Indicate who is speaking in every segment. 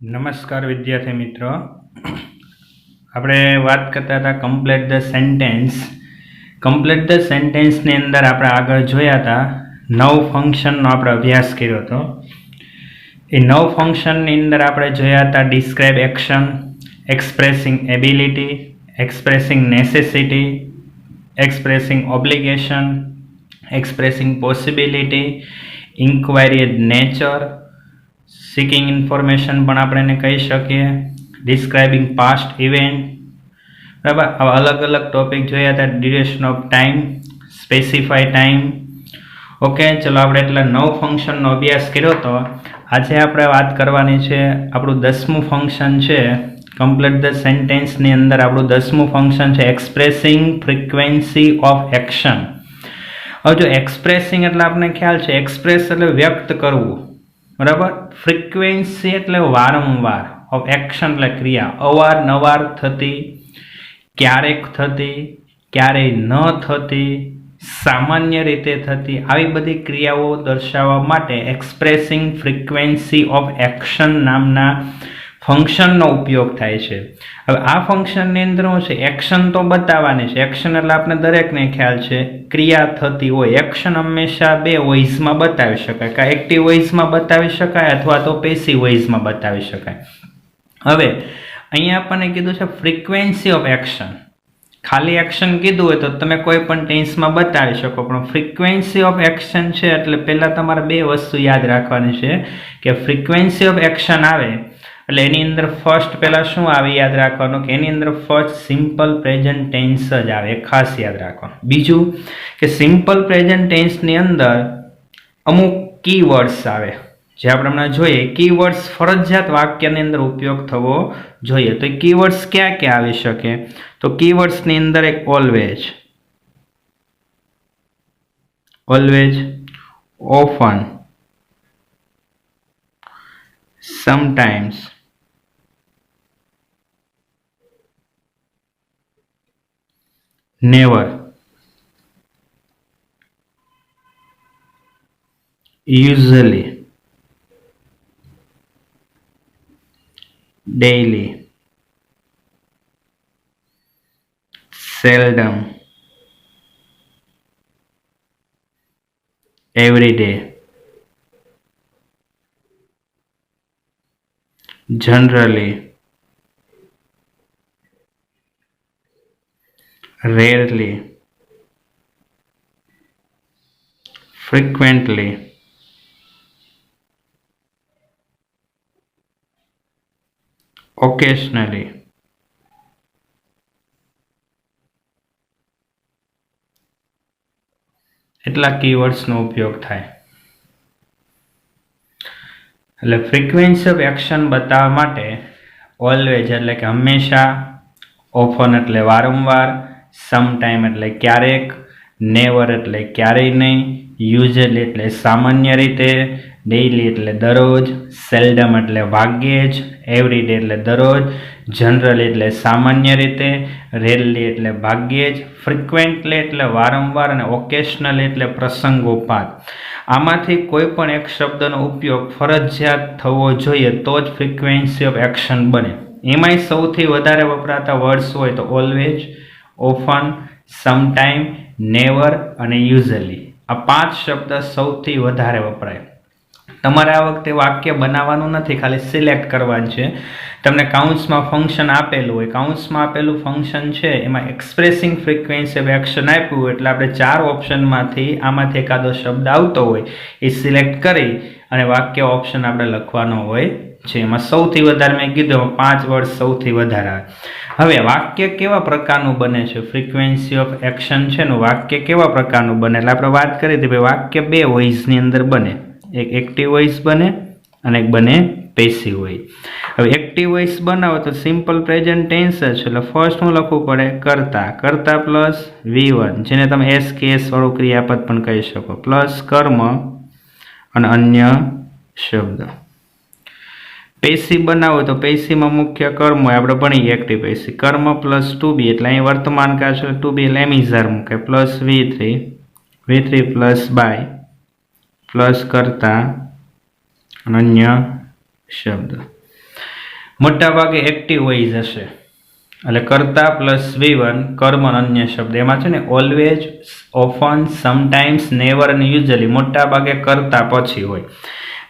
Speaker 1: નમસ્કાર વિદ્યાર્થી મિત્રો, આપણે વાત કરતા હતા complete the sentence. Complete the સેન્ટેન્સની અંદર આપણે આગળ જોયા હતા 9 ફંક્શનનો આપણે અભ્યાસ કર્યો હતો. એ 9 ફંક્શનની અંદર આપણે જોયા હતા describe action, expressing ability, expressing necessity, expressing obligation, expressing possibility, inquiry nature, seeking information પણ આપણે એને કહી શકીએ, ડિસ્ક્રાઇબિંગ પાસ્ટ ઇવેન્ટ. બરાબર, આવા અલગ અલગ ટોપિક જોયા હતા. Duration of time, specify time. Okay, ચલો આપણે એટલા 9 ફંક્શનનો અભ્યાસ કર્યો હતો. આજે આપણે વાત કરવાની છે આપણું 10મું ફંક્શન છે કમ્પ્લીટ ધ સેન્ટેન્સની અંદર. આપણું 10મું ફંક્શન છે એક્સપ્રેસિંગ ફ્રીક્વન્સી ઓફ એક્શન. હવે જો એક્સપ્રેસિંગ એટલે આપણે ખ્યાલ છે, એક્સપ્રેસ એટલે વ્યક્ત કરવું, બરાબર. ફ્રીક્વન્સી એટલે વારંવાર, ઓફ એક્શન એટલે ક્રિયા, અવારનવાર થતી, ક્યારેક થતી, ક્યારેય ન થતી, સામાન્ય રીતે થતી, આવી બધી ક્રિયાઓ દર્શાવવા માટે એક્સપ્રેસિંગ ફ્રીક્વન્સી ઓફ એક્શન નામના ફંક્શનનો ઉપયોગ થાય છે. હવે આ ફંક્શનની અંદર શું છે, એક્શન તો બતાવવાની છે. એક્શન એટલે આપણે દરેકને ખ્યાલ છે ક્રિયા થતી હોય. એક્શન હંમેશા 2 વોઇસમાં બતાવી શકાય, કાં એક્ટિવ વોઇસમાં બતાવી શકાય અથવા તો પેસિવ વોઇસમાં બતાવી શકાય. હવે અહીંયા આપણને કીધું છે ફ્રીક્વન્સી ઓફ એક્શન. ખાલી એક્શન કીધું હોય તો તમે કોઈ પણ ટેન્સમાં બતાવી શકો, પણ ફ્રીક્વન્સી ઓફ એક્શન છે એટલે પહેલાં તમારે 2 વસ્તુ યાદ રાખવાની છે કે ફ્રીક્વન્સી ઓફ એક્શન આવે એટલે એની અંદર ફર્સ્ટ પહેલાં શું આવે યાદ રાખવાનું, કે એની અંદર ફર્સ્ટ સિમ્પલ પ્રેઝન્ટ ટેન્સ જ આવે, એ ખાસ યાદ રાખવાનું. બીજું કે સિમ્પલ પ્રેઝન્ટ ટેન્સની અંદર અમુક કીવર્ડ્સ આવે, જે આપણે હમણાં જોઈએ. કીવર્ડ્સ ફરજિયાત વાક્યની અંદર ઉપયોગ થવો જોઈએ. તો કીવર્ડ્સ ક્યાં ક્યાં આવી શકે, તો કીવર્ડ્સની અંદર એક always, often, sometimes, never, usually, daily, seldom, every day, generally, rarely, frequently, occasionally. એટલા કીવર્ડ્સનો ઉપયોગ થાય. એટલે ફ્રીક્વન્સી ઓફ એક્શન બતાવવા માટે ઓલવેઝ એટલે કે હંમેશા, ઓફન એટલે વારંવાર, સમટાઈમ એટલે ક્યારેક, નેવર એટલે ક્યારેય નહીં, યુઝલી એટલે સામાન્ય રીતે, ડેઇલી એટલે દરરોજ, સેલ્ડમ એટલે ભાગ્યે જ, એવરીડે એટલે દરરોજ, જનરલી એટલે સામાન્ય રીતે, રેરલી એટલે ભાગ્યે જ, ફ્રિક્વન્ટલી એટલે વારંવાર, અને ઓકેશનલી એટલે પ્રસંગોપાત. આમાંથી કોઈ પણ એક શબ્દનો ઉપયોગ ફરજિયાત થવો જોઈએ તો જ ફ્રીક્વન્સી ઓફ એક્શન બને. એમાંય સૌથી વધારે વપરાતા વર્ડ્સ હોય તો ઓલવેઝ, ઓફન, સમટાઈમ, નેવર અને યુઝલી. આ 5 શબ્દ સૌથી વધારે વપરાય. તમારે આ વખતે વાક્ય બનાવવાનું નથી, ખાલી સિલેક્ટ કરવાનું છે. તમને કાઉન્સમાં ફંક્શન આપેલું હોય, કાઉન્સમાં આપેલું ફંક્શન છે એમાં એક્સપ્રેસિંગ ફ્રીક્વન્સી ઓફ એક્શન આપ્યું હોય એટલે આપણે 4 ઓપ્શનમાંથી આમાંથી એકાદો શબ્દ આવતો હોય એ સિલેક્ટ કરી અને વાક્ય ઓપ્શન આપણે લખવાનો હોય છે. એમાં સૌથી વધારે મેં કીધું 5 વર્ડ સૌથી વધારે આવે. હવે વાક્ય કેવા પ્રકારનું બને છે, ફ્રીક્વન્સી ઓફ એક્શન છે એનું વાક્ય કેવા પ્રકારનું બને, એટલે આપણે વાત કરી હતી ભાઈ વાક્ય 2 વોઇસની અંદર બને. એક એક્ટિવ વોઇસ બને અને એક બને પેસિવ વોઇસ. હવે એક્ટિવ વોઇસ બનાવો તો સિમ્પલ પ્રેઝન્ટ ટેન્સ છે એટલે ફર્સ્ટ શું લખવું પડે, કરતા, કરતા પ્લસ V1, જેને તમે SKS વાળું ક્રિયાપદ પણ કહી શકો, પ્લસ કર્મ અને અન્ય શબ્દ. પેસિવ બનાવો તો પેસિવમાં મુખ્ય કર્મ હોય, આપણે ભણીએ એક્ટિવ પેસિવ. કર્મ પ્લસ ટુ બી એટલે અહીં વર્તમાન કાળ છે ટુ બી એટલે એમિઝાર મૂકે, plus V3 plus by plus કરતા અન્ય શબ્દ. મોટાભાગે એક્ટિવ વોઇસ હશે, એટલે કર્તા પ્લસ V1 કર્મ અન્ય શબ્દ એમાં છે ને ઓલવેજ, ઓફન, સમટાઈમ્સ, નેવર અને યુઝલી મોટાભાગે કર્તા પછી હોય.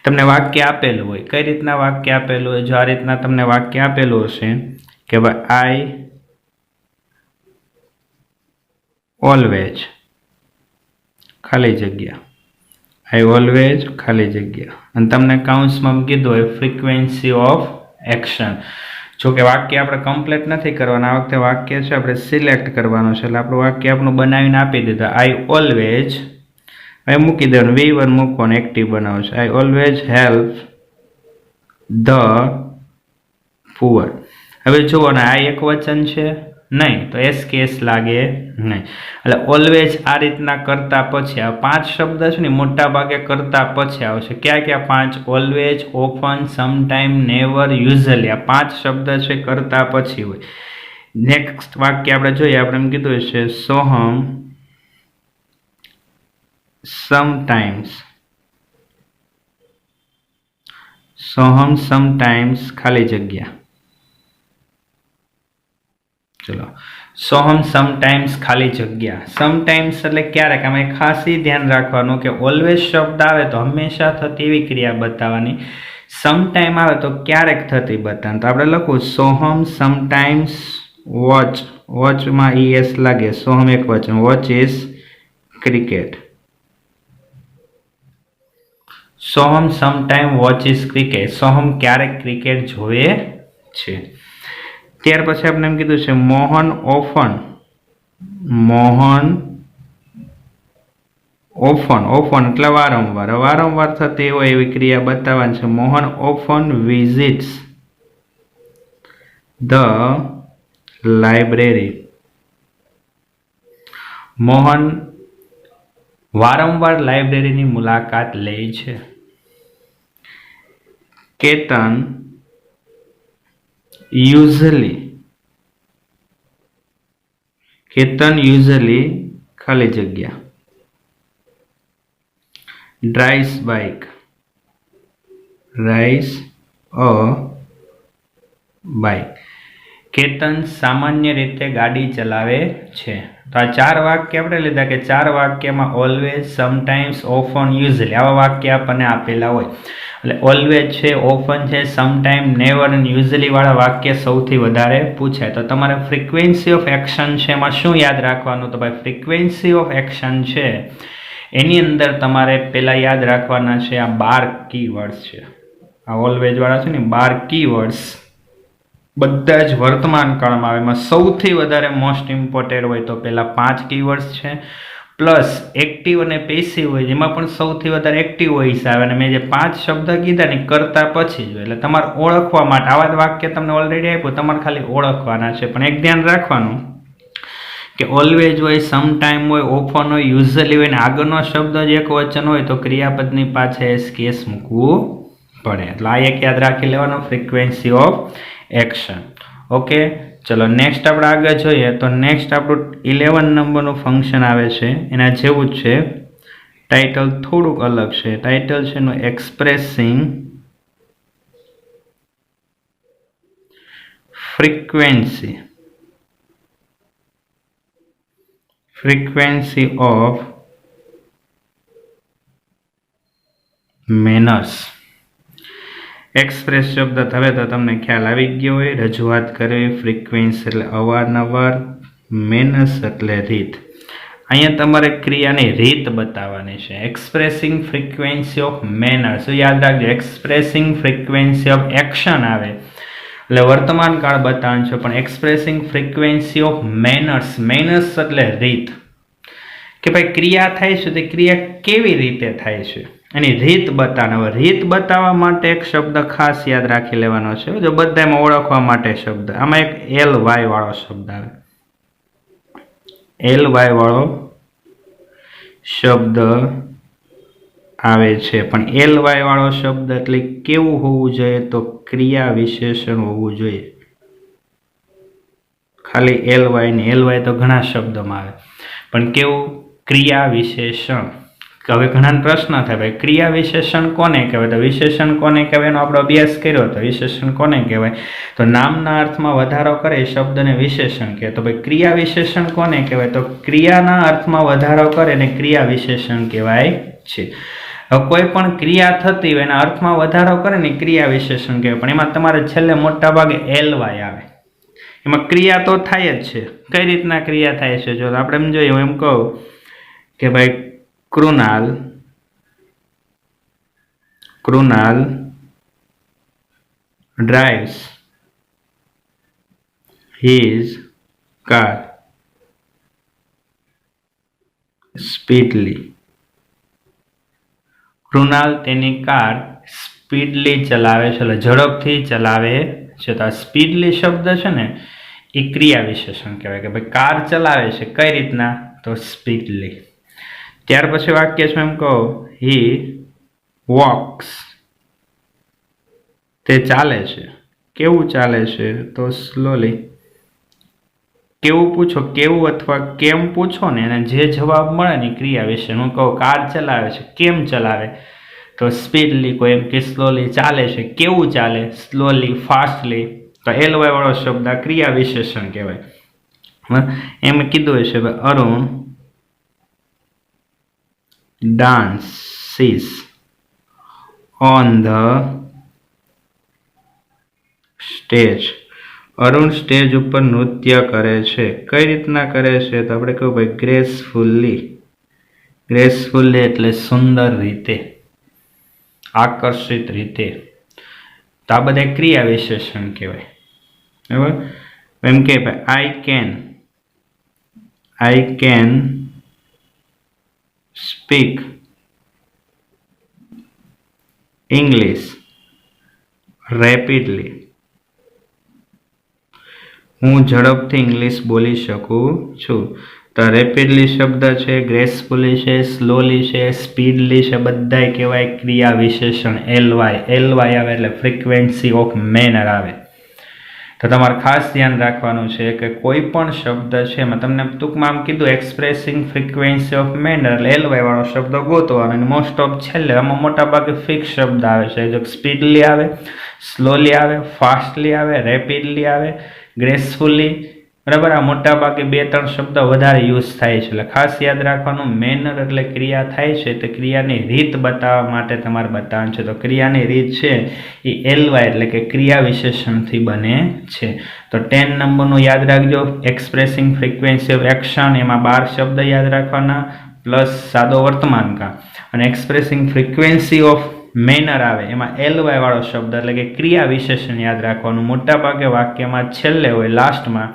Speaker 1: તમને વાક્ય આપેલું હોય, કઈ રીતના વાક્ય આપેલું હોય? જો આ રીતના તમને વાક્ય આપેલું હશે કે ભાઈ આઈ ઓલવેજ ખાલી જગ્યા, આઈ ઓલવેજ ખાલી જગ્યા, અને તમને કાઉન્સમાં કીધું હોય ફ્રીક્વન્સી ઓફ એક્શન. જો કે વાક્ય આપણે કમ્પ્લીટ નથી કરવાનું, આ વખતે વાક્ય છે આપણે સિલેક્ટ કરવાનું છે, એટલે આપણું વાક્ય આપણું બનાવીને આપી દીધું. આઈ ઓલવેજ મૂકી દેવાનું, V1 મૂકવાનું, એક્ટિવ બનાવવું છે. આઈ ઓલવેજ હેલ્પ ધ પુઅર. હવે જુઓ ને આ એક વચન છે નહીં, તો એસ કેસ લાગે નહીં, એટલે ઓલવેજ આ રીતના કરતા પછી આ 5 શબ્દ છે ને મોટા ભાગે કરતા પછી આવશે. ક્યાં ક્યાં 5? Always, often, sometime, never, usually. આ 5 શબ્દ છે કરતા પછી હોય. નેક્સ્ટ વાક્ય આપણે જોઈએ, આપણે એમ કીધું છે સોહમ સમટાઈમ્સ, સોહમ સમટાઈમ્સ ખાલી જગ્યા. ચલો, સોહમ સમટાઈમ્સ ખાલી જગ્યા. સમટાઈમ્સ એટલે ક્યારેક. આમાં ખાસ ધ્યાન રાખવાનું કે ઓલવેઝ શબ્દ આવે તો હંમેશા થતી એવી ક્રિયા બતાવવાની, સમટાઈમ આવે તો ક્યારેક થતી બતાવવાની. તો આપણે લખવું સોહમ સમટાઈમ્સ વોચ, વોચમાં ES લાગે, સોહમ એક વચન, watch is cricket. Soham sometime watch is cricket, Soham ક્યારેક ક્રિકેટ જોવે છે. ત્યાર પછી આપણે એમ કીધું છે Mohan often, Mohan often, often એટલે વારંવાર, વારંવાર થતી હોય એવી ક્રિયા બતાવવાની છે. Mohan often visits the library, Mohan વારંવાર લાઇબ્રેરીની મુલાકાત લે છે. કેતન યુઝલી, કેતન યુઝલી ખાલી જગ્યા drives bike, rides a bike. Ketan સામાન્ય રીતે ગાડી ચલાવે છે. તો આ 4 વાક્ય આપણે લીધા કે 4 વાક્યમાં ઓલવેઝ, સમટાઈમ્સ, ઓફન, યુઝલી આવા વાક્ય આપણને આપેલા હોય. એટલે ઓલવેઝ છે, ઓફન છે, સમટાઈમ, નેવર અને યુઝલી વાળા વાક્ય સૌથી વધારે પૂછાય. તો તમારે ફ્રીક્વન્સી ઓફ એક્શન છે એમાં શું યાદ રાખવાનું? તો ભાઈ ફ્રીક્વન્સી ઓફ એક્શન છે એની અંદર તમારે પહેલા યાદ રાખવાના છે આ 12 કીવર્ડ્સ છે. આ ઓલવેઝ વાળા છે ને 12 કીવર્ડ્સ બધા જ વર્તમાન કાળમાં આવે. એમાં સૌથી વધારે મોસ્ટ ઇમ્પોર્ટન્ટ હોય તો પહેલા 5 કીવર્ડ્સ છે, પ્લસ એક્ટિવ અને પેસિવ હોય જેમાં પણ સૌથી વધારે એક્ટિવ વોઇસ આવે. અને મેં જે 5 શબ્દ કીધા ને કરતા પછી જ, એટલે તમારે ઓળખવા માટે આવા જ વાક્ય તમને ઓલરેડી આપ્યું, તમારે ખાલી ઓળખવાના છે. પણ એક ધ્યાન રાખવાનું કે ઓલવેઝ હોય, સમટાઈમ હોય, ઓફન હોય, યુઝલી હોય ને આગળનો શબ્દ જ એક વચન હોય તો ક્રિયાપદની પાછળ એસ કેસ મૂકવું પડે. એટલે આ એક યાદ રાખી લેવાનો, ફ્રીક્વન્સી ઓફ એક્શન. ઓકે, ચલો નેક્સ્ટ આપણે આગળ જોઈએ. તો નેક્સ્ટ આપણું 11 નંબરનું ફંક્શન આવે છે, એના જેવું જ છે. ટાઇટલ થોડુંક અલગ છે. ટાઇટલ છે એનું expressing frequency, frequency of manners. Express શબ્દ હવે તો તમને ખ્યાલ આવી ગયો હોય, રજૂઆત કરવી, ફ્રીક્વન્સી એટલે અવારનવાર, મેનર્સ એટલે રીત. અહીંયા તમારે ક્રિયાની રીત બતાવવાની છે. એક્સપ્રેસિંગ ફ્રીક્વન્સી ઓફ મેનર્સ, યાદ રાખજો. એક્સપ્રેસિંગ ફ્રીક્વન્સી ઓફ એક્શન આવે એટલે વર્તમાન કાળ બતાવવાનું છે, પણ expressing frequency of manners, manners એટલે રીત, કે ભાઈ ક્રિયા થાય છે તે ક્રિયા કેવી રીતે થાય છે એની રીત બતાવવા. રીત બતાવવા માટે એક શબ્દ ખાસ યાદ રાખી લેવાનો છે, જો બધામાં ઓળખવા માટે શબ્દ. આમાં એક LY વાળો શબ્દ આવે, LY વાળો શબ્દ આવે છે. પણ LY વાળો શબ્દ એટલે કેવું હોવું જોઈએ? તો ક્રિયા વિશેષણ હોવું જોઈએ. ખાલી LY ને, LY તો ઘણા શબ્દોમાં આવે, પણ કેવું? ક્રિયા વિશેષણ. હવે ઘણા પ્રશ્ન થાય ભાઈ ક્રિયા વિશેષણ કોને કહેવાય, તો વિશેષણ કોને કહેવાય એનો આપણે અભ્યાસ કર્યો હતો. વિશેષણ કોને કહેવાય, તો નામના અર્થમાં વધારો કરે એ શબ્દને વિશેષણ કહેવાય. તો ભાઈ ક્રિયા વિશેષણ કોને કહેવાય, તો ક્રિયાના અર્થમાં વધારો કરે એને ક્રિયા વિશેષણ કહેવાય છે. હવે કોઈ પણ ક્રિયા થતી હોય એના અર્થમાં વધારો કરે ને ક્રિયા વિશેષણ કહેવાય, પણ એમાં તમારે છેલ્લે મોટા ભાગે એલવાય આવે. એમાં ક્રિયા તો થાય જ છે. કઈ રીતના ક્રિયા થાય છે, જો આપણે એમ જોઈએ, હું એમ કહું કે ભાઈ Krunal drives his car speedily. Krunal તેની કાર સ્પીડલી ચલાવે છે, એટલે ઝડપથી ચલાવે છે. તો આ સ્પીડલી શબ્દ છે ને એ ક્રિયા વિશેષણ કહેવાય કે ભાઈ કાર ચલાવે છે કઈ રીતના, તો સ્પીડલી. ત્યાર પછી વાક્ય છે એમ કહું હી વોક્સ, તે ચાલે છે. કેવું ચાલે છે, તો સ્લોલી. કેવું પૂછો, કેવું અથવા કેમ પૂછો ને એને જે જવાબ મળે ને ક્રિયા વિશે. હું કહું કાર ચલાવે છે, કેમ ચલાવે, તો સ્પીડલી. કોઈ એમ કે સ્લોલી ચાલે છે, કેવું ચાલે, સ્લોલી, ફાસ્ટલી. તો એલવાય વાળો શબ્દ આ ક્રિયા વિશેષણ કહેવાય. એમ કીધું છે Arun dances on the stage. Arun stage ઉપર નૃત્ય કરે છે. કઈ રીતના કરે છે, તો આપણે કહું ભાઈ ગ્રેસફુલ્લી. ગ્રેસફુલ્લી એટલે સુંદર રીતે, આકર્ષિત રીતે. તો આ બધા ક્રિયા વિશેષણ કહેવાય. બરાબર. એમ કે ભાઈ I can speak English rapidly. હું ઝડપથી ઇંગ્લિશ બોલી શકું છું. તો રેપિડલી શબ્દ છે, ગ્રેસફુલી છે, સ્લોલી છે, સ્પીડલી છે, બધાય કહેવાય ક્રિયા વિશેષણ. એલવાય આવે એટલે ફ્રીક્વન્સી ઓફ મેનર આવે. તો તમારે ખાસ ધ્યાન રાખવાનું છે કે કોઈ પણ શબ્દ છે એમાં તમને ટૂંકમાં આમ કીધું એક્સપ્રેસિંગ ફ્રીક્વન્સી ઓફ મેનર એટલે એલવાય વાળો શબ્દ ગોતવાનો. અને મોસ્ટ ઓફ છેલ્લે આમાં મોટા ભાગે ફિક્સ શબ્દ આવે છે. જો સ્પીડલી આવે, સ્લોલી આવે, ફાસ્ટલી આવે, રેપિડલી આવે, ગ્રેસફુલી. બરાબર. આ મોટા ભાગે 2-3 શબ્દ વધારે યુઝ થાય છે. એટલે ખાસ યાદ રાખવાનું મેનર એટલે ક્રિયા થાય છે તો ક્રિયાની રીત બતાવવા માટે તમારે બતાવવાનું છે. તો ક્રિયાની રીત છે એ એલવાય એટલે કે ક્રિયા વિશેષણથી બને છે. તો 10 નંબરનું યાદ રાખજો, એક્સપ્રેસિંગ ફ્રીક્વન્સી ઓફ એક્શન. એમાં 12 શબ્દ યાદ રાખવાના પ્લસ સાદો વર્તમાનકાળ. અને એક્સપ્રેસિંગ ફ્રીક્વન્સી ઓફ મેનર આવે એમાં એલવાય વાળો શબ્દ એટલે કે ક્રિયા વિશેષણ યાદ રાખવાનું. મોટા ભાગે વાક્યમાં છેલ્લે હોય, લાસ્ટમાં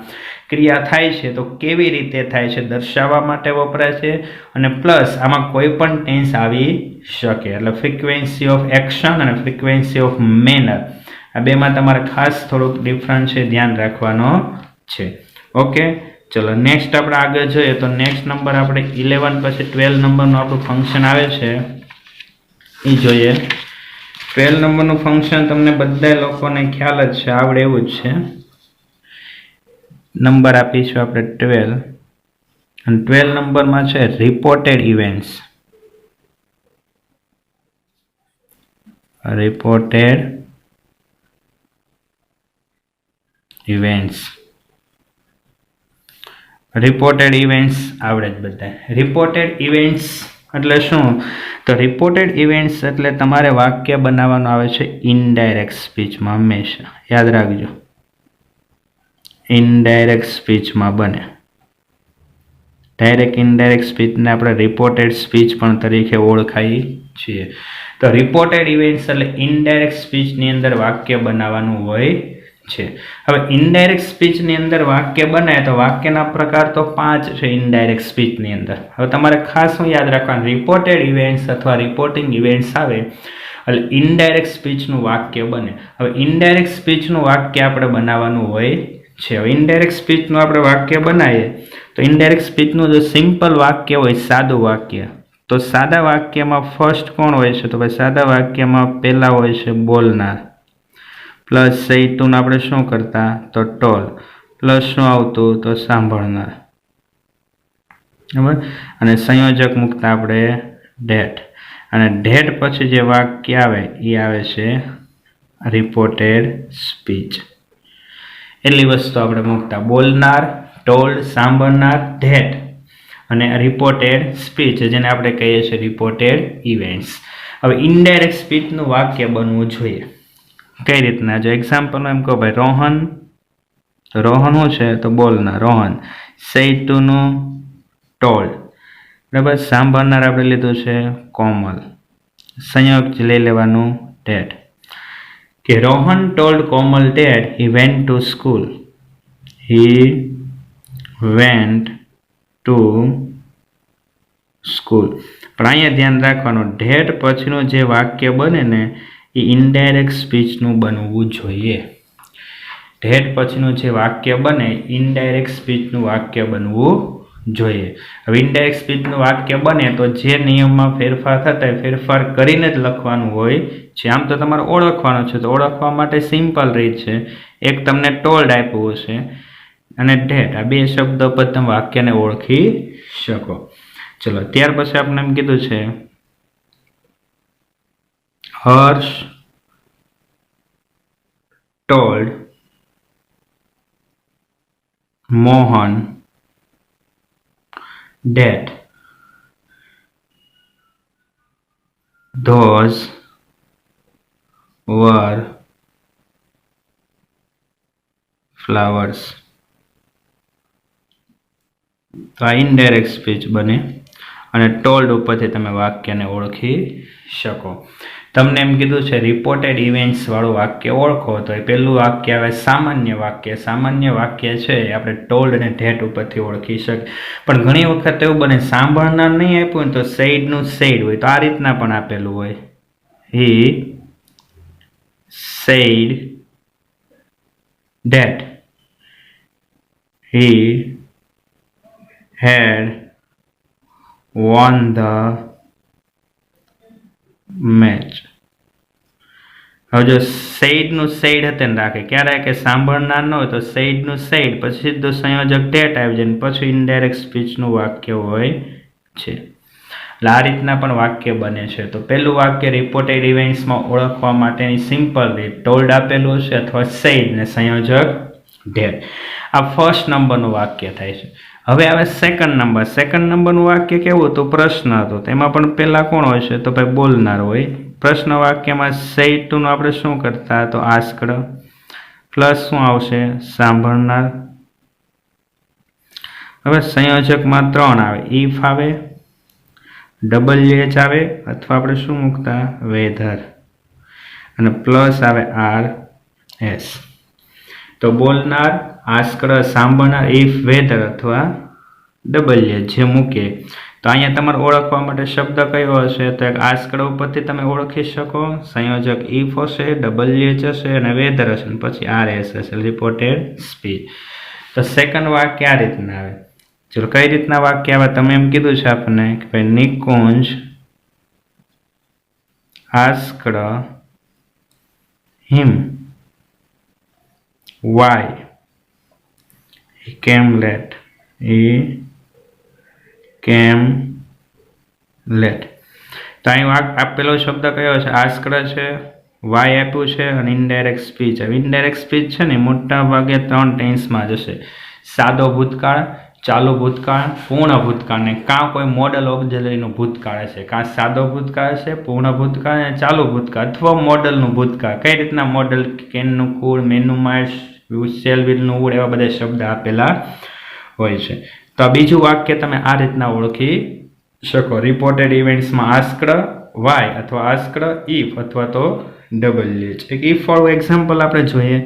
Speaker 1: ક્રિયા થાય છે તો કેવી રીતે થાય છે દર્શાવવા માટે વપરાય છે. અને પ્લસ આમાં કોઈ પણ ટેન્સ આવી શકે. એટલે ફ્રીક્વન્સી ઓફ એક્શન અને ફ્રીક્વન્સી ઓફ મેનર આ બેમાં તમારે ખાસ થોડુંક ડિફરન્સ છે ધ્યાન રાખવાનો છે. ઓકે, ચલો નેક્સ્ટ આપણે આગળ જોઈએ. તો નેક્સ્ટ નંબર આપણે 11 પછી 12 નંબરનું આપણું ફંક્શન આવે છે એ જોઈએ. 12 નંબરનું ફંક્શન તમને બધા લોકોને ખ્યાલ જ છે, આવડે એવું જ છે. નંબર આપીશું આપણે 12 અને 12 નંબરમાં છે રિપોર્ટેડ ઇવેન્ટ્સ. રિપોર્ટેડ ઇવેન્ટ્સ આવડે જ બધા. રિપોર્ટેડ ઇવેન્ટ્સ એટલે શું? તો રિપોર્ટેડ ઇવેન્ટ્સ એટલે તમારે વાક્ય બનાવવાનું આવે છે ઇનડાયરેક્ટ સ્પીચમાં. હંમેશા યાદ રાખજો, ઇનડાયરેક્ટ સ્પીચમાં બને. ડાયરેક્ટ ઇનડાયરેક્ટ સ્પીચને આપણે રિપોર્ટેડ સ્પીચ પણ તરીકે ઓળખાઈએ છીએ. તો રિપોર્ટેડ ઇવેન્ટ્સ એટલે ઇનડાયરેક્ટ સ્પીચની અંદર વાક્ય બનાવવાનું હોય છે. હવે ઇનડાયરેક્ટ સ્પીચની અંદર વાક્ય બનાવે તો વાક્યના પ્રકાર તો 5 છે ઇનડાયરેક્ટ સ્પીચની અંદર. હવે તમારે ખાસ શું યાદ રાખવાનું, રિપોર્ટેડ ઇવેન્ટ્સ અથવા રિપોર્ટિંગ ઇવેન્ટ્સ આવે એટલે ઇનડાયરેક્ટ સ્પીચનું વાક્ય બને. હવે ઇનડાયરેક્ટ સ્પીચનું વાક્ય આપણે બનાવવાનું હોય છે. હવે ઇનડાયરેક્ટ સ્પીચનું આપણે વાક્ય બનાવીએ તો ઇનડાયરેક્ટ સ્પીચનું જો સિમ્પલ વાક્ય હોય, સાદું વાક્ય, તો સાદા વાક્યમાં ફર્સ્ટ કોણ હોય છે? તો ભાઈ સાદા વાક્યમાં પહેલા હોય છે બોલનાર, પ્લસ સૈતુન આપણે શું કરતા તો ટોલ, પ્લસ શું આવતું તો સાંભળનાર. બરાબર. અને સંયોજક મૂકતા આપણે ડેટ અને ડેટ પછી જે વાક્ય આવે એ આવે છે રિપોર્ટેડ સ્પીચ. એટલી વસ્તુ આપણે મૂકતા બોલનાર, ટોલ્ડ સાંભળનાર, ડેટ અને રિપોર્ટેડ સ્પીચ જેને આપણે કહીએ છીએ રિપોર્ટેડ ઇવેન્ટ્સ. હવે ઇનડાયરેક્ટ સ્પીચનું વાક્ય બનવું જોઈએ કઈ રીતના? જો એક્ઝામ્પલ એમ કહો ભાઈ રોહન, રોહન શું છે તો બોલનાર રોહન, સેડ ટુનું ટોલ્ડ, બરાબર. સાંભળનાર આપણે લીધું છે કોમલ, સંયોગ લઈ લેવાનું ડેટ. કે Rohan told Komal date he went to school, he went to school. પણ અહીંયા ધ્યાન રાખવાનું ડેટ પછીનું જે વાક્ય બને ને એ ઇનડાયરેક્ટ સ્પીચનું બનવું જોઈએ. ડેટ પછીનું જે વાક્ય બને ઇનડાયરેક્ટ સ્પીચનું વાક્ય બનવું જોઈએ. હવે ઇનડાયરેક્ટ સ્પીચનું વાક્ય બને તો જે નિયમમાં ફેરફાર થતા ફેરફાર કરીને જ લખવાનું હોય છે. આમ તો તમારે ઓળખવાનું છે તો ઓળખવા માટે સિમ્પલ રીત છે, એક તમને ટોલ્ડ આપ્યું છે અને ડેટ, આ બે શબ્દો પર તમે વાક્યને ઓળખી શકો. ચલો ત્યાર પછી આપણે એમ કીધું છે Harsh told Mohan that those were flowers. તો આ ઇનડાયરેક્ટ સ્પીચ બને અને ટોલ્ડ ઉપરથી તમે વાક્યને ઓળખી શકો. તમને એમ કીધું છે રિપોર્ટેડ ઇવેન્ટ્સ વાળું વાક્ય ઓળખો તો એ પહેલું વાક્ય આવે સામાન્ય વાક્ય. સામાન્ય વાક્ય છે એ આપણે ટોલ્ડ અને ડેટ ઉપરથી ઓળખી શકીએ. પણ ઘણી વખત એવું બને સાંભળનાર નહીં આપ્યું ને તો સેડનું સેડ હોય તો આ રીતના પણ આપેલું હોય he said date he had won the match. હવે જો સેડનું સેડ હતા ને રાખે ક્યારે કે સાંભળનાર ન હોય તો સેડનું સેડ પછી સીધું સંયોજક ડેટ આવી જાય પછી ઇનડાયરેક્ટ સ્પીચનું વાક્ય હોય છે. એટલે આ રીતના પણ વાક્ય બને છે. તો પહેલું વાક્ય રિપોર્ટેડ ઇવેન્ટ્સમાં ઓળખવા માટેની સિમ્પલ રીત ટોલ્ડ આપેલું છે અથવા સેડ ને સંયોજક ડેટ. આ ફર્સ્ટ નંબરનું વાક્ય થાય છે. હવે આવે સેકન્ડ નંબર. સેકન્ડ નંબરનું વાક્ય કેવું હતું? પ્રશ્ન હતો. તેમાં પણ પહેલા કોણ હોય છે તો ભાઈ બોલનાર હોય. પ્રશ્ન વાક્યમાં સેડ ટુનું આપણે શું કરતા તો આસ્કડ પ્લસ શું આવશે સાંભળનાર. હવે સંયોજકમાં 3 આવે, ઇફ આવે, WH આવે અથવા આપણે શું મૂકતા વેધર અને પ્લસ આવે RS. તો બોલનાર, આસ્કડ, સાંભળનાર, ઇફ, વેધર અથવા WH જે મૂકીએ. તો અહીંયા તમારે ઓળખવા માટે શબ્દ કયો હશે તો એક આસ્કડ ઉપરથી તમે ઓળખી શકો, સંયોજક ઇફ હશે, WH હશે અને વેધર હશે અને પછી RS હશે રિપોર્ટેડ સ્પીચ. તો સેકન્ડ વાક્ય આ રીતના આવે. ચલો કઈ રીતના વાક્ય આવે તમે એમ કીધું છે આપણને કે ભાઈ Nikunj asked him why he came late. તો અહીં આપેલો શબ્દ કયો છે? આસ્કડ છે, વાય આપ્યું છે અને ઇનડાયરેક્ટ સ્પીચ. હવે ઇનડાયરેક્ટ સ્પીચ છે ને મોટા ભાગે 3 ટેન્સમાં જશે. સાદો ભૂતકાળ, ચાલુ ભૂતકાળ, પૂર્ણ ભૂતકાળ ને કાં કોઈ મોડલ ઓક્ઝિલરીનું ભૂતકાળ છે, કાં સાદો ભૂતકાળ છે, પૂર્ણ ભૂતકાળ અને ચાલુ ભૂતકાળ અથવા મોડલનું ભૂતકાળ. કઈ રીતના મોડલ? કેનનું કુળ, મેનુ માર્સ, સેલવિલનું ઉડ એવા બધા શબ્દ આપેલા હોય છે. તો આ બીજું વાક્ય તમે આ રીતના ઓળખી શકો. રિપોર્ટેડ ઇવેન્ટ્સમાં આસ્કડ વાય અથવા આસ્કડ ઇફ અથવા તો WH. એક ઇફ વાળું એક્ઝામ્પલ આપણે જોઈએ.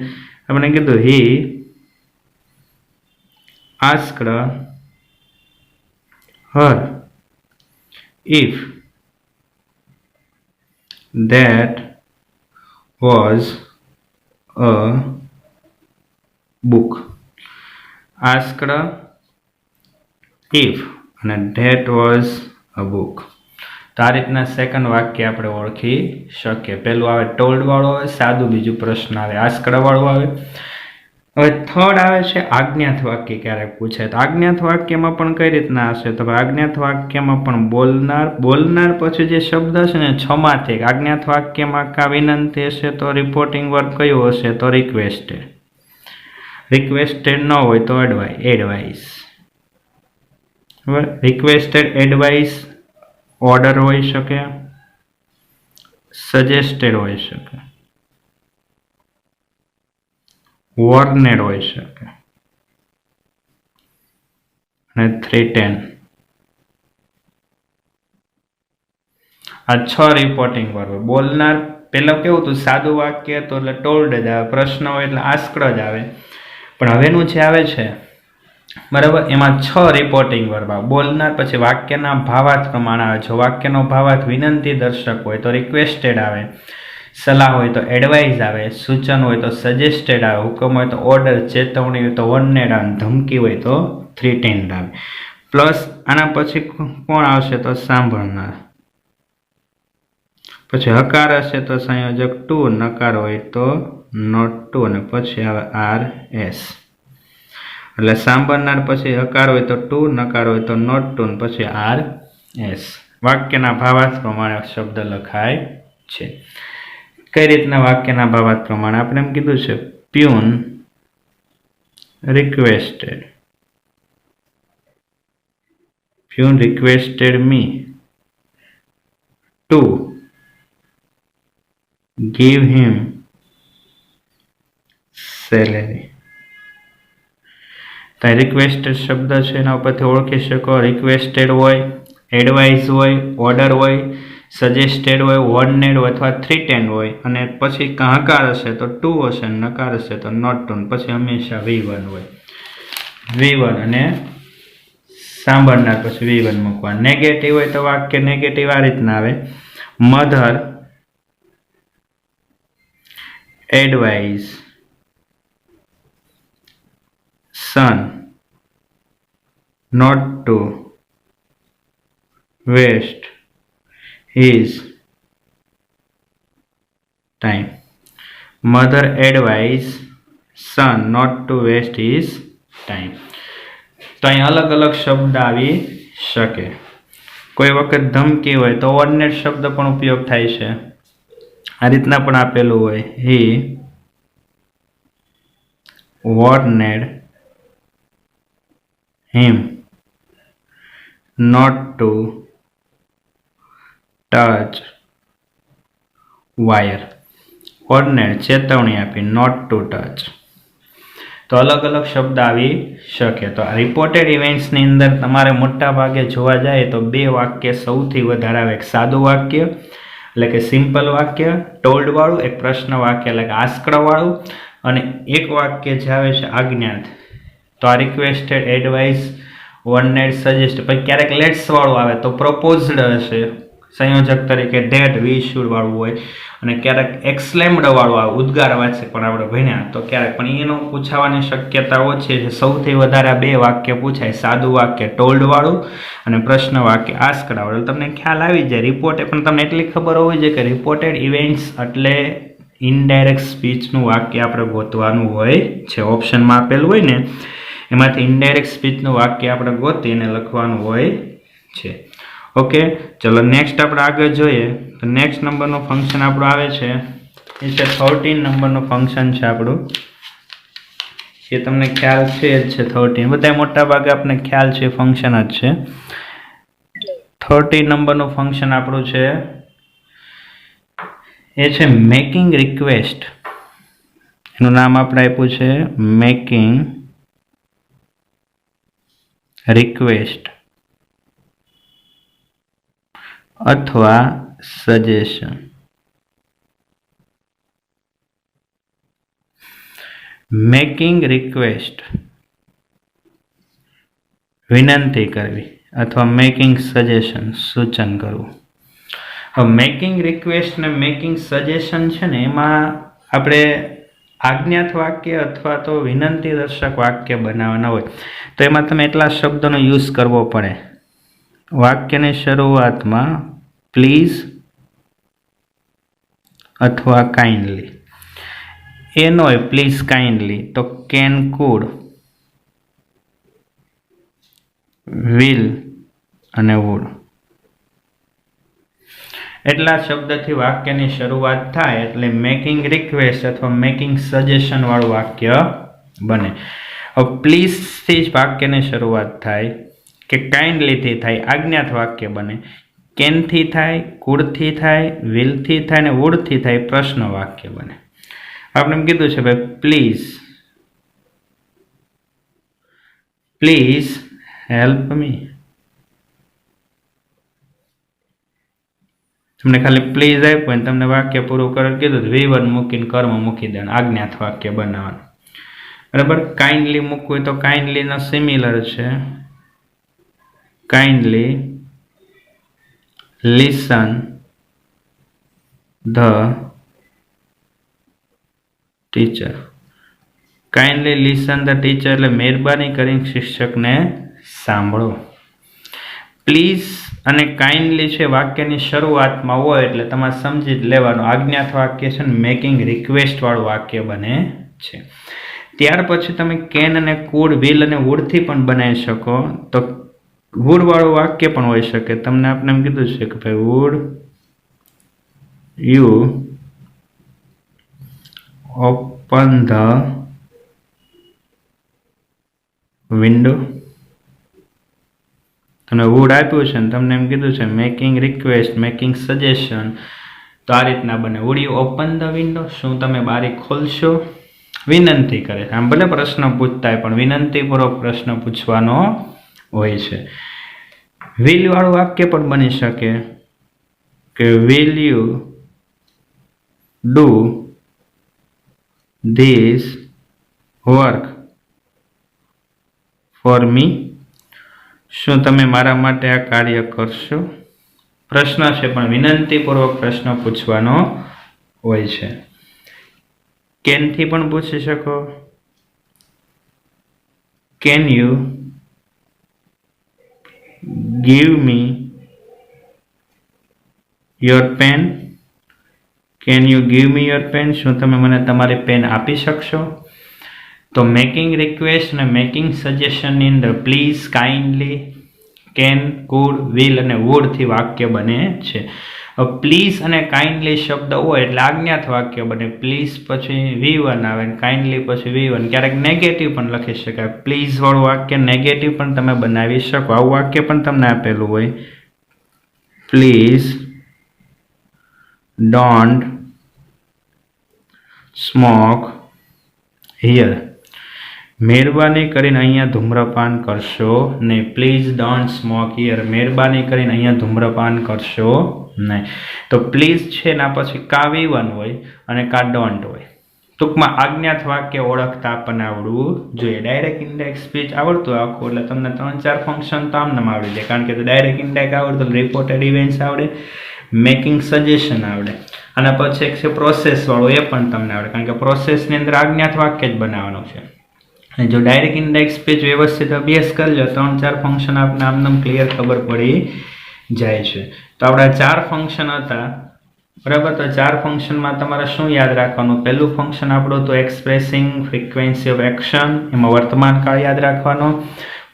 Speaker 1: આપણે કીધું he asked her if that was a book. Asked if અને that was a book. તો આ રીતના સેકન્ડ વાક્ય આપણે ઓળખી શકીએ. પહેલું આવે ટોલ્ડ વાળું આવે સાદું, બીજું પ્રશ્ન આવે આસ્કડ વાળું આવે. હવે થર્ડ આવે છે આજ્ઞાત વાક્ય. ક્યારેક પૂછે તો આજ્ઞાત વાક્યમાં પણ કઈ રીતના હશે, તો આજ્ઞાત વાક્યમાં પણ બોલનાર પછી જે શબ્દ છે ને છમાંથી આજ્ઞાત વાક્યમાં કા વિનંતી હશે તો રિપોર્ટિંગ વર્બ કયું હશે, તો રિક્વેસ્ટેડ. રિક્વેસ્ટેડ ન હોય તો એડવાઇસ. બરાબર, રિક્વેસ્ટેડ, એડવાઇસ ઓર્ડર હોઈ શકે, સજેસ્ટેડ હોઈ શકે, વોર્નેડ હોઈ શકે અને થ્રેટન. આ 6 રિપોર્ટિંગ વર્બ. બોલનાર પેલા કેવું હતું, સાદું વાક્ય તો એટલે ટોલ્ડ જ આવે, પ્રશ્ન હોય એટલે આસ્કડ જ આવે, પણ હવેનું જે આવે છે બરાબર એમાં 6 રિપોર્ટિંગ વર્બ આવે. બોલનાર પછી વાક્યના ભાવાર્થ પ્રમાણે આવે. જો વાક્યનો ભાવાર્થ વિનંતી દર્શક હોય તો રિક્વેસ્ટેડ આવે, સલાહ હોય તો એડવાઇસ આવે, સૂચન હોય તો સજેસ્ટેડ આવે, હુકમ હોય તો ઓર્ડર, ચેતવણી હોય તો વોર્નેડ આવે, ધમકી હોય તો થ્રેટેન્ડ આવે. પ્લસ આના પછી કોણ આવશે, તો સાંભળનાર. પછી હકાર હશે તો સંયોજક ટુ, નકાર હોય તો નોટ ટુ, અને પછી આવે આર એસ. એટલે સાંભળનાર પછી હકાર હોય તો ટુ, નકાર હોય તો નોટ ટુ, પછી આર એસ. વાક્યના ભાવાર્થ પ્રમાણે શબ્દ લખાય છે. કઈ રીતના વાક્યના ભાવાર્થ પ્રમાણે? આપણે એમ કીધું છે peon requested, peon requested me to give him salary. તો રિક્વેસ્ટેડ શબ્દ છે એના ઉપરથી ઓળખી શકો. રિક્વેસ્ટેડ હોય, એડવાઇસ હોય, ઓર્ડર હોય, સજેસ્ટેડ હોય, વોર્નેડ હોય અથવા થ્રેટેન્ડ હોય, અને પછી હકાર હશે તો ટુ હશે, નકાર હશે તો નોટ ટુ, પછી હંમેશા V1 હોય. V1 અને સાંભળનાર પછી V1 મૂકવા. નેગેટિવ હોય તો વાક્ય નેગેટિવ આ રીતના આવે, mother advise son not to waste his time. Mother advise son not to waste his time. તો અહીં અલગ અલગ શબ્દ આવી શકે. કોઈ વખત ધમકી હોય તો વોર્નેડ શબ્દ પણ ઉપયોગ થાય છે. આ રીતના પણ આપેલું હોય, હી વોર્નેડ હિમ નોટ ટુ ટચ વાયર. વોર્નેડ ચેતવણી આપી, નોટ ટુ ટચ. તો અલગ અલગ શબ્દ આવી શકે. તો આ રિપોર્ટેડ ઇવેન્ટ્સની અંદર તમારે મોટા ભાગે જોવા જાય તો 2 વાક્ય સૌથી વધારે આવે. એક સાદું વાક્ય એટલે કે સિમ્પલ વાક્ય ટોલ્ડ વાળું, એક પ્રશ્ન વાક્ય એટલે કે આસ્કડ વાળું, અને એક વાક્ય જે આવે છે આજ્ઞાત. તો આ રિક્વેસ્ટેડ, એડવાઇસ, વોર્નેડ, સજેસ્ટ. પછી ક્યારેક લેટ્સ વાળું આવે તો પ્રપોઝડ હશે સંયોજક તરીકે, ધેટ, વી શુડ વાળું હોય, અને ક્યારેક એક્સલેમ્ડ વાળું આવે, ઉદ્ગારવાચક પણ આપણે ભણ્યા તો ક્યારેક, પણ એનો પૂછાવાની શક્યતા ઓછી છે. સૌથી વધારે 2 વાક્ય પૂછાય, સાદું વાક્ય ટોલ્ડ વાળું અને પ્રશ્ન વાક્ય આસ્કડ વાળું. તમને ખ્યાલ આવી જાય. રિપોર્ટ પણ તમને એટલી ખબર હોવી જોઈએ કે રિપોર્ટેડ ઇવેન્ટ્સ એટલે ઇનડાયરેક્ટ સ્પીચનું વાક્ય આપણે ગોતવાનું હોય છે. ઓપ્શનમાં આપેલું હોય ને એમાંથી ઇનડાયરેક્ટ સ્પીચનું વાક્ય આપણે ગોતી અને લખવાનું હોય છે. ઓકે, ચલો નેક્સ્ટ આપણે આગળ જોઈએ. તો નેક્સ્ટ નંબરનું ફંક્શન આપણું આવે છે એ છે 13 નંબરનું ફંક્શન છે આપણું. એ તમને ખ્યાલ છે જ છે 13, બધા મોટા ભાગે આપણને ખ્યાલ છે ફંક્શન જ છે. 13 નંબરનું ફંક્શન આપણું છે એ છે મેકિંગ રિક્વેસ્ટ. એનું નામ આપણે આપ્યું છે મેકિંગ રિક્વેસ્ટ અથવા સજેશન. મેકિંગ રિક્વેસ્ટ વિનંતી કરવી અથવા મેકિંગ સજેશન સૂચન કરવું. હવે મેકિંગ રિક્વેસ્ટ ને મેકિંગ સજેશન છે ને એમાં આપણે આજ્ઞાત વાક્ય અથવા તો વિનંતી દર્શક વાક્ય બનાવવાના હોય તો એમાં તમે એટલા શબ્દોનો યુઝ કરવો પડે. વાક્યની શરૂઆતમાં પ્લીઝ અથવા કાઇન્ડલી એ ન હોય પ્લીઝ કાઇન્ડલી, તો કેન, કુડ, વિલ અને વુડ. એટલા શબ્દથી વાક્યની શરૂઆત થાય એટલે મેકિંગ રિક્વેસ્ટ અથવા મેકિંગ સજેશન વાળું વાક્ય બને. પ્લીઝથી જ વાક્યની શરૂઆત થાય કે કાઇન્ડલીથી થાય, આજ્ઞાત વાક્ય બને. કેનથી થાય, કુડથી થાય, વિલથી થાય ને વુડથી થાય, પ્રશ્ન વાક્ય બને. આપણે એમ કીધું છે ભાઈ પ્લીઝ હેલ્પ મી. તમને ખાલી પ્લીઝ આપ્યું ને તમને વાક્ય પૂરું કરવા કીધું, V1 મૂકીને કર્મ મૂકી દેવાનું, આજ્ઞાત વાક્ય બનાવવાનું. બરાબર. કાઇન્ડલી મૂકવું હોય તો કાઇન્ડલીનો સિમિલર છે, kindly listen the teacher. Kindly listen the teacher એટલે મહેરબાની કરીને શિક્ષકને સાંભળો. પ્લીઝ અને કાઇન્ડલી છે વાક્યની શરૂઆતમાં હોય એટલે તમારે સમજી જ લેવાનું આજ્ઞાત વાક્ય છે ને મેકિંગ રિક્વેસ્ટ વાળું વાક્ય બને છે. ત્યાર પછી તમે કેન અને કુડ, વિલ અને વુડથી પણ બનાવી શકો. તો વુડ વાળું વાક્ય પણ હોઈ શકે. તમને આપણે એમ કીધું છે કે ભાઈ would you open the window. તમને વુડ આપ્યું છે ને તમને એમ કીધું છે મેકિંગ રિક્વેસ્ટ, મેકિંગ સજેશન, તો આ રીતના બને. Would you open the window, શું તમે બારી ખોલશો? વિનંતી કરે છે. આમ ભલે પ્રશ્ન પૂછતા હોય પણ વિનંતીપૂર્વક પ્રશ્ન પૂછવાનો હોય છે. વિલ વાળું વાક્ય પણ બની શકે કે will you do this work for me. શું તમે મારા માટે આ કાર્ય કરશો? પ્રશ્ન છે પણ વિનંતીપૂર્વક પ્રશ્ન પૂછવાનો હોય છે. કેનથી પણ પૂછી શકો. Can you give me your pen? Can you give me your pen? શું તમે મને તમારી પેન આપી શકશો? તો મેકિંગ રિક્વેસ્ટ અને મેકિંગ સજેશનની અંદર please, kindly, can, could, will અને વુડથી વાક્ય બને છે. પ્લીઝ અને કાઇન્ડલી શબ્દ હોય એટલે આજ્ઞાત વાક્ય બને. પ્લીઝ પછી V1 આવે, કાઇન્ડલી પછી V1. ક્યારેક નેગેટિવ પણ લખી શકાય. પ્લીઝ વાળું વાક્ય નેગેટિવ પણ તમે બનાવી શકો. આવું વાક્ય પણ તમને આપેલું હોય, પ્લીઝ ડોન્ટ સ્મોક હિયર. મહેરબાની કરીને અહીંયા ધૂમ્રપાન કરશો નહીં. Please don't smoke here. મહેરબાની કરીને અહીંયા ધૂમ્રપાન કરશો નહીં. તો પ્લીઝ છે ના પછી કા V1 હોય અને કા ડોન્ટ હોય. ટૂંકમાં આજ્ઞાત વાક્ય ઓળખતા આપણને આવડવું જોઈએ. ડાયરેક્ટ ઇનડાયરેક્ટ સ્પીચ આવડતું આખું એટલે તમને 3-4 ફંક્શન તો આમને આવડી જાય. કારણ કે ડાયરેક્ટ ઇનડાયરેક્ટ આવડતું, રિપોર્ટેડ ઇવેન્ટ્સ આવડે, મેકિંગ સજેશન આવડે, અને પછી એક છે પ્રોસેસ વાળું, એ પણ તમને આવડે. કારણ કે પ્રોસેસની અંદર આજ્ઞાત વાક્ય જ બનાવવાનું છે. અને જો ડાયરેક્ટ ઇનડાયરેક્ટ સ્પીચ વ્યવસ્થિત અભ્યાસ કરી લો 3-4 ફંક્શન આપને આમનામ ક્લિયર ખબર પડી જાય છે. તો આપણા 4 ફંક્શન હતા. બરાબર. તો 4 ફંક્શનમાં તમારે શું યાદ રાખવાનું? પહેલું ફંક્શન આપણું તો એક્સપ્રેસિંગ ફ્રીક્વન્સી ઓફ એક્શન, એમાં વર્તમાન કાળ યાદ રાખવાનો,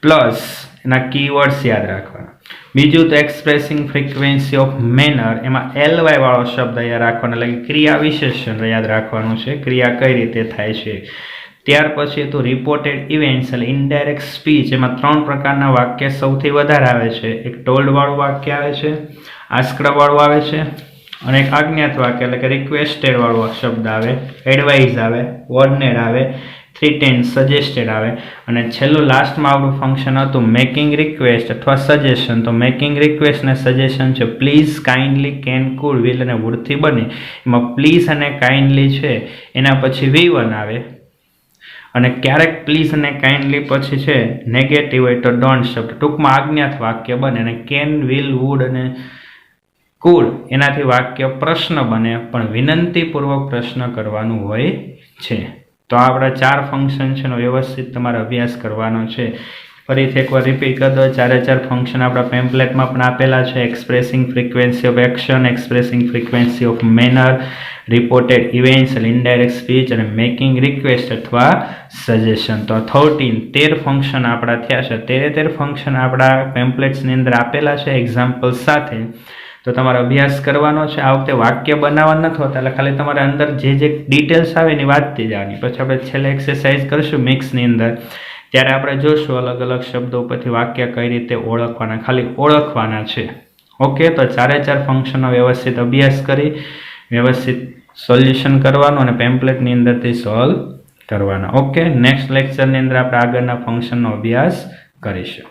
Speaker 1: પ્લસ એના કીવર્ડ્સ યાદ રાખવાના. બીજું તો એક્સપ્રેસિંગ ફ્રીક્વન્સી ઓફ મેનર, એમાં LY વાળો શબ્દ યાદ રાખવાનો, એટલે કે ક્રિયા વિશેષણ યાદ રાખવાનું છે, ક્રિયા કઈ રીતે થાય છે. ત્યાર પછી તો રિપોર્ટેડ ઇવેન્ટ્સ એટલે ઇનડાયરેક્ટ સ્પીચ, એમાં 3 પ્રકારના વાક્ય સૌથી વધારે આવે છે. એક ટોલ્ડ વાળું વાક્ય આવે છે, આસ્ક્ડ વાળું આવે છે, અને એક આજ્ઞાત વાક્ય એટલે કે રિક્વેસ્ટેડ વાળો શબ્દ આવે, એડવાઇઝ આવે, ઓર્ડનેડ આવે, થ્રીટેન્ડ સજેસ્ટેડ આવે, અને છેલ્લું લાસ્ટમાં આપણું ફંક્શન હતું મેકિંગ રિક્વેસ્ટ અથવા સજેશન. તો મેકિંગ રિક્વેસ્ટ અને સજેશન છે please, kindly, can, could, will અને વુડથી બને. એમાં પ્લીઝ અને કાઇન્ડલી છે એના પછી V1 આવે, અને ક્યારેક પ્લીઝ અને કાઇન્ડલી પછી છે નેગેટિવ હોય તો ડોન્ટ શબ્દ. ટૂંકમાં આજ્ઞાત વાક્ય બને. અને કેન, વિલ, વુડ અને કુડ એનાથી વાક્ય પ્રશ્ન બને, પણ વિનંતીપૂર્વક પ્રશ્ન કરવાનું હોય છે. તો આપણા 4 ફંક્શન છે એનો વ્યવસ્થિત તમારે અભ્યાસ કરવાનો છે. ફરીથી એકવાર રિપીટ કરી દો. 4 ફંક્શન આપણા પેમ્પલેટમાં પણ આપેલા છે. Expressing frequency of action, expressing frequency of manner, reported events અને ઇનડાયરેક્ટ સ્પીચ અને મેકિંગ રિક્વેસ્ટ અથવા સજેશન. તો 13 ફંક્શન આપણા થયા છે. 13 ફંક્શન આપણા પેમ્પલેટ્સની અંદર આપેલા છે એક્ઝામ્પલ સાથે. તો તમારે અભ્યાસ કરવાનો છે. આ વખતે વાક્ય બનાવવા નથી હોતા, એટલે ખાલી તમારે અંદર જે ડિટેલ્સ આવે એની વાંચતી જવાની. પછી આપણે છેલ્લે એક્સરસાઇઝ કરશું મિક્સની અંદર, ત્યારે આપણે જોશું અલગ અલગ શબ્દો ઉપરથી વાક્ય કઈ રીતે ઓળખવાના, ખાલી ઓળખવાના છે. ઓકે, તો 4 ફંક્શનનો વ્યવસ્થિત અભ્યાસ કરી વ્યવસ્થિત સોલ્યુશન કરવાનું અને પેમ્પલેટની અંદરથી સોલ્વ કરવાના. ઓકે, નેક્સ્ટ લેક્ચરની અંદર આપણે આગળના ફંક્શનનો અભ્યાસ કરીશું.